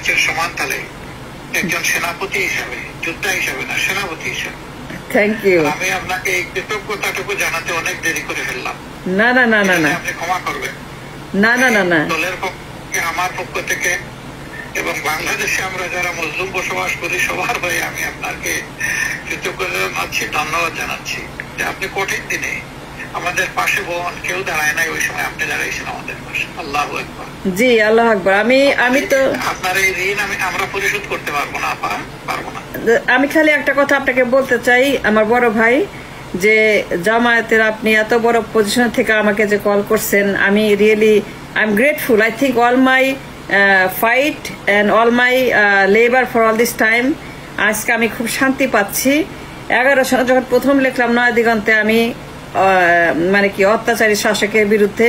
গাছের সমান তালে একজন সেনাপতি হিসাবে, যোদ্ধা হিসাবে না, সেনাপতি হিসাবে। Thank you. আমি আপনাকে এই কৃতজ্ঞতাটুকু জানাতে অনেক দেরি করে ফেললাম। না না না না না, আপনি ক্ষমা করবেন। না না না না, দলের পক্ষে, আমার পক্ষ থেকে এবং বাংলাদেশে আমরা যারা মুসলিম বসবাস করি সবার হয়ে আমি আপনাকে কৃতজ্ঞতা জানাচ্ছি, ধন্যবাদ জানাচ্ছি যে আপনি কঠিন দিনে আমাদের পাশে বোন কেউ দাঁড়ায় নাই, ওই সময় আপনি দাঁড়াইছেন আমাদের পাশে। আল্লাহু আকবার। জি আল্লাহ আকবার। আমি তো আপনার এই ঋণ আমরা পরিশোধ করতে পারবো না, পারবো না। আমি খালি একটা কথা আপনাকে বলতে চাই, আমার বড় ভাই, যে জামায়াতের আপনি এত বড় পজিশন থেকে আমাকে যে কল করছেন, আমি really I am grateful. I think all my fight and all my labour for all this time, আজকে আমি খুব শান্তি পাচ্ছি। 11 সালে যখন প্রথম লিখলাম নয়া দিগন্তে আমি মানে কি অত্যাচারী শাসকের বিরুদ্ধে,